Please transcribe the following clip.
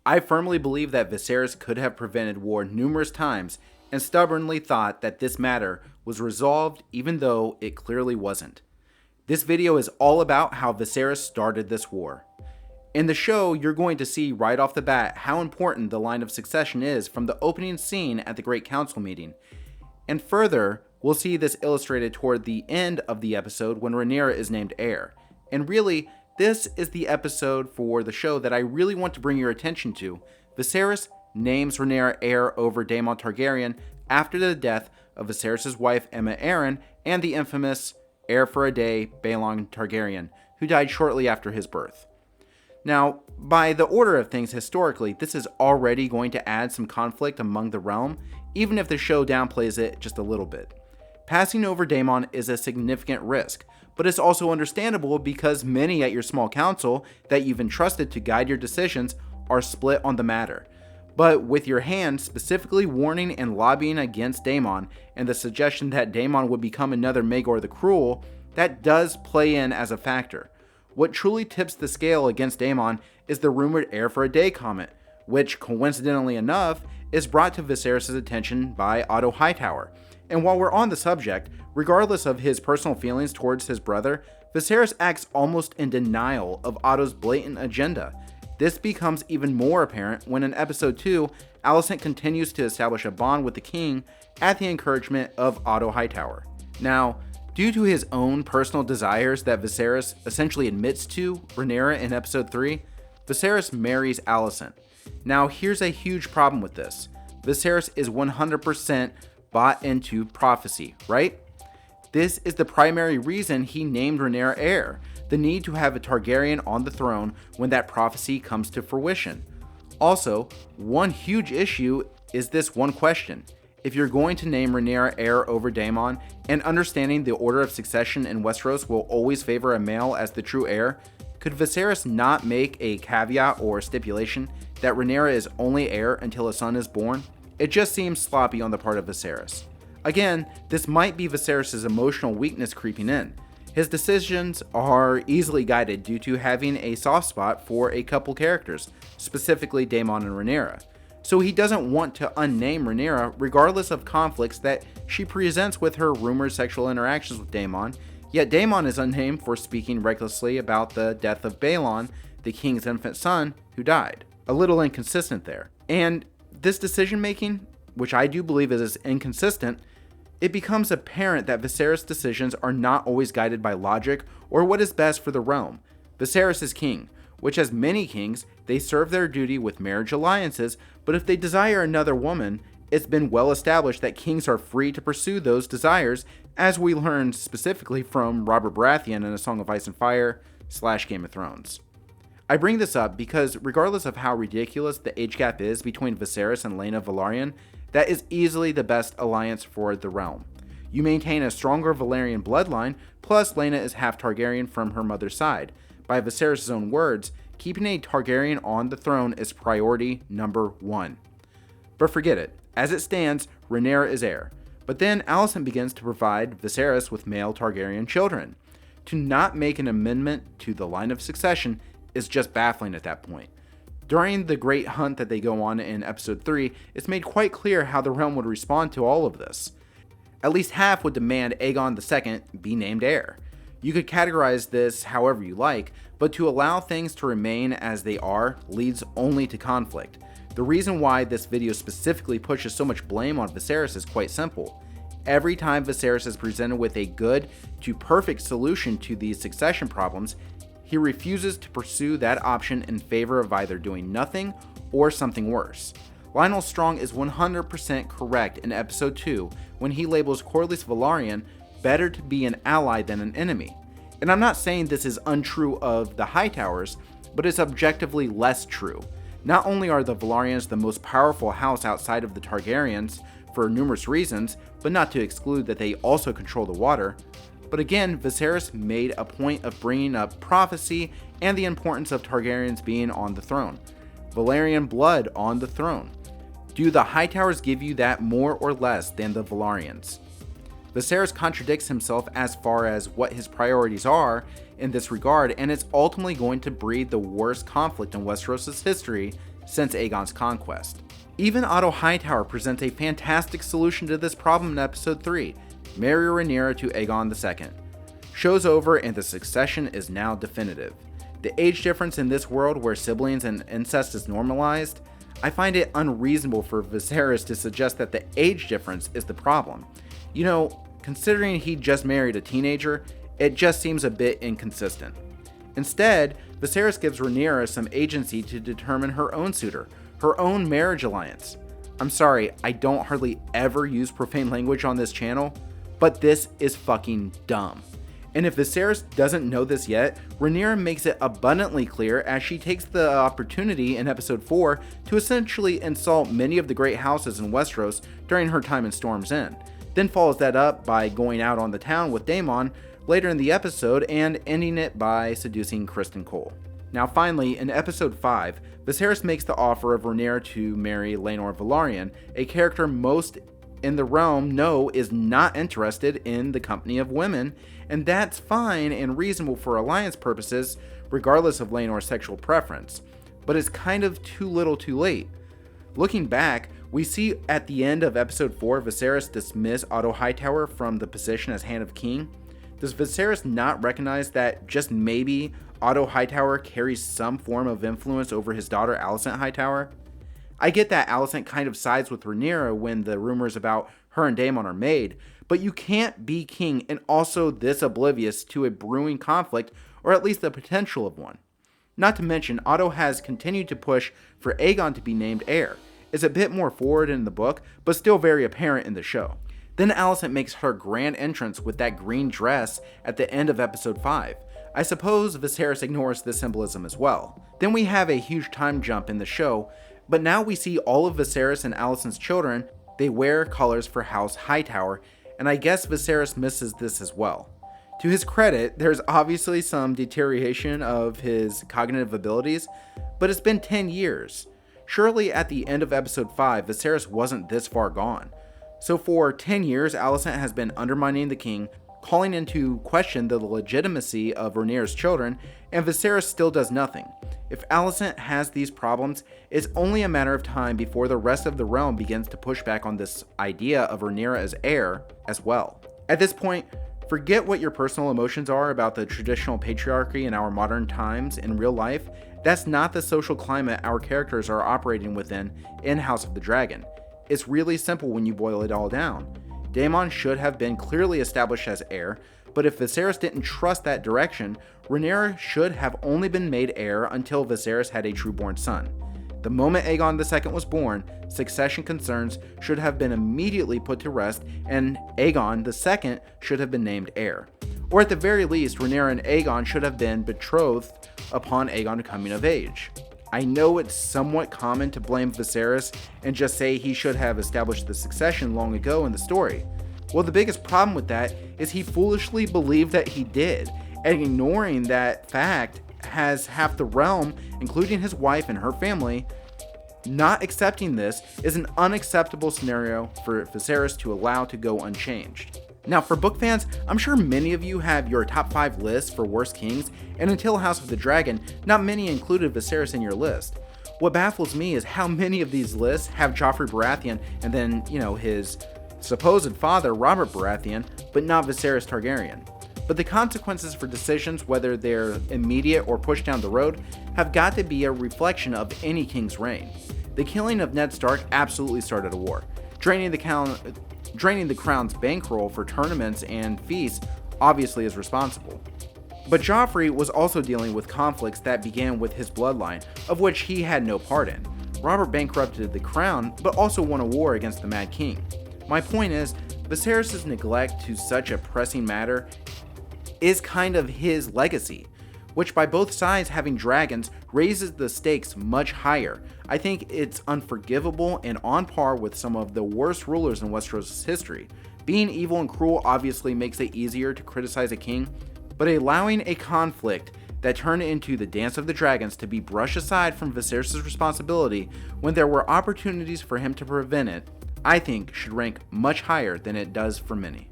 I firmly believe that Viserys could have prevented war numerous times and stubbornly thought that this matter was resolved even though it clearly wasn't. This video is all about how Viserys started this war. In the show, you're going to see right off the bat how important the line of succession is from the opening scene at the Great Council meeting. And further, we'll see this illustrated toward the end of the episode when Rhaenyra is named heir. And really, this is the episode for the show that I really want to bring your attention to. Viserys names Rhaenyra heir over Daemon Targaryen after the death of Viserys' wife Aemma Arryn and the infamous Heir For A Baelon Targaryen, who died shortly after his birth. Now, by the order of things historically, this is already going to add some conflict among the realm, even if the show downplays it just a little bit. Passing over Daemon is a significant risk, but it's also understandable because many at your small council that you've entrusted to guide your decisions are split on the matter. But with your hand specifically warning and lobbying against Daemon, and the suggestion that Daemon would become another Maegor the Cruel, that does play in as a factor. What truly tips the scale against Daemon is the rumored Heir For A comment, which, coincidentally enough, is brought to Viserys' attention by Otto Hightower. And while we're on the subject, regardless of his personal feelings towards his brother, Viserys acts almost in denial of Otto's blatant agenda. This becomes even more apparent when in episode 2, Alicent continues to establish a bond with the king at the encouragement of Otto Hightower. Now, due to his own personal desires that Viserys essentially admits to Rhaenyra in episode 3, Viserys marries Alicent. Now, here's a huge problem with this. Viserys is 100% bought into prophecy, right? This is the primary reason he named Rhaenyra heir, the need to have a Targaryen on the throne when that prophecy comes to fruition. Also, one huge issue is this one question. If you're going to name Rhaenyra heir over Daemon, and understanding the order of succession in Westeros will always favor a male as the true heir, could Viserys not make a caveat or stipulation that Rhaenyra is only heir until a son is born? It just seems sloppy on the part of Viserys. Again, this might be Viserys' emotional weakness creeping in. His decisions are easily guided due to having a soft spot for a couple characters, specifically Daemon and Rhaenyra. So he doesn't want to unname Rhaenyra regardless of conflicts that she presents with her rumored sexual interactions with Daemon, yet Daemon is unnamed for speaking recklessly about the death of Baelon, the king's infant son, who died. A little inconsistent there. And this decision making, which I do believe is inconsistent, it becomes apparent that Viserys' decisions are not always guided by logic or what is best for the realm. Viserys is king, which as many kings, they serve their duty with marriage alliances, but if they desire another woman, it's been well established that kings are free to pursue those desires, as we learned specifically from Robert Baratheon in A Song of Ice and Fire / Game of Thrones. I bring this up because regardless of how ridiculous the age gap is between Viserys and Laena Velaryon, that is easily the best alliance for the realm. You maintain a stronger Valyrian bloodline, plus Laena is half Targaryen from her mother's side. By Viserys' own words, keeping a Targaryen on the throne is priority number 1. But forget it. As it stands, Rhaenyra is heir. But then Alicent begins to provide Viserys with male Targaryen children. To not make an amendment to the line of succession is just baffling at that point. During the great hunt that they go on in episode 3, it's made quite clear how the realm would respond to all of this. At least half would demand Aegon II be named heir. You could categorize this however you like, but to allow things to remain as they are leads only to conflict. The reason why this video specifically pushes so much blame on Viserys is quite simple. Every time Viserys is presented with a good to perfect solution to these succession problems, he refuses to pursue that option in favor of either doing nothing or something worse. Lionel Strong is 100% correct in episode 2 when he labels Corlys Velaryon better to be an ally than an enemy. And I'm not saying this is untrue of the Hightowers, but it's objectively less true. Not only are the Velaryons the most powerful house outside of the Targaryens for numerous reasons, but not to exclude that they also control the water, but again, Viserys made a point of bringing up prophecy and the importance of Targaryens being on the throne. Valyrian blood on the throne. Do the Hightowers give you that more or less than the Velaryons? Viserys contradicts himself as far as what his priorities are in this regard, and it's ultimately going to breed the worst conflict in Westeros' history since Aegon's conquest. Even Otto Hightower presents a fantastic solution to this problem in episode 3, marry Rhaenyra to Aegon II. Show's over and the succession is now definitive. The age difference in this world where siblings and incest is normalized, I find it unreasonable for Viserys to suggest that the age difference is the problem. You know, considering he just married a teenager, it just seems a bit inconsistent. Instead, Viserys gives Rhaenyra some agency to determine her own suitor, her own marriage alliance. I'm sorry, I don't hardly ever use profane language on this channel, but this is fucking dumb. And if Viserys doesn't know this yet, Rhaenyra makes it abundantly clear as she takes the opportunity in episode 4 to essentially insult many of the great houses in Westeros during her time in Storm's End, then follows that up by going out on the town with Daemon later in the episode and ending it by seducing Criston Cole. Now finally, in episode 5, Viserys makes the offer of Rhaenyra to marry Laenor Velaryon, a character most in the realm know is not interested in the company of women, and that's fine and reasonable for alliance purposes, regardless of Laenor's sexual preference. But it's kind of too little too late. Looking back, we see at the end of episode 4 Viserys dismiss Otto Hightower from the position as Hand of King. Does Viserys not recognize that just maybe Otto Hightower carries some form of influence over his daughter Alicent Hightower? I get that Alicent kind of sides with Rhaenyra when the rumors about her and Daemon are made, but you can't be king and also this oblivious to a brewing conflict, or at least the potential of one. Not to mention, Otto has continued to push for Aegon to be named heir. It's a bit more forward in the book, but still very apparent in the show. Then Alicent makes her grand entrance with that green dress at the end of episode 5. I suppose Viserys ignores this symbolism as well. Then we have a huge time jump in the show, but now we see all of Viserys and Alicent's children, they wear colors for House Hightower, and I guess Viserys misses this as well. To his credit, there's obviously some deterioration of his cognitive abilities, but it's been 10 years. Surely at the end of episode 5, Viserys wasn't this far gone. So for 10 years, Alicent has been undermining the king, calling into question the legitimacy of Rhaenyra's children, and Viserys still does nothing. If Alicent has these problems, it's only a matter of time before the rest of the realm begins to push back on this idea of Rhaenyra as heir as well. At this point, forget what your personal emotions are about the traditional patriarchy in our modern times in real life. That's not the social climate our characters are operating within in House of the Dragon. It's really simple when you boil it all down. Daemon should have been clearly established as heir, but if Viserys didn't trust that direction, Rhaenyra should have only been made heir until Viserys had a true-born son. The moment Aegon II was born, succession concerns should have been immediately put to rest, and Aegon II should have been named heir. Or at the very least, Rhaenyra and Aegon should have been betrothed upon Aegon coming of age. I know it's somewhat common to blame Viserys and just say he should have established the succession long ago in the story. Well, the biggest problem with that is he foolishly believed that he did, and ignoring that fact has half the realm, including his wife and her family. Not accepting this is an unacceptable scenario for Viserys to allow to go unchanged. Now, for book fans, I'm sure many of you have your top 5 lists for worst kings, and until House of the Dragon, not many included Viserys in your list. What baffles me is how many of these lists have Joffrey Baratheon and then, his supposed father, Robert Baratheon, but not Viserys Targaryen. But the consequences for decisions, whether they're immediate or pushed down the road, have got to be a reflection of any king's reign. The killing of Ned Stark absolutely started a war. Draining the crown's bankroll for tournaments and feasts obviously is responsible. But Joffrey was also dealing with conflicts that began with his bloodline, of which he had no part in. Robert bankrupted the crown, but also won a war against the Mad King. My point is, Viserys' neglect to such a pressing matter is kind of his legacy, which by both sides having dragons raises the stakes much higher. I think it's unforgivable and on par with some of the worst rulers in Westeros' history. Being evil and cruel obviously makes it easier to criticize a king, but allowing a conflict that turned into the Dance of the Dragons to be brushed aside from Viserys' responsibility when there were opportunities for him to prevent it, I think should rank much higher than it does for many.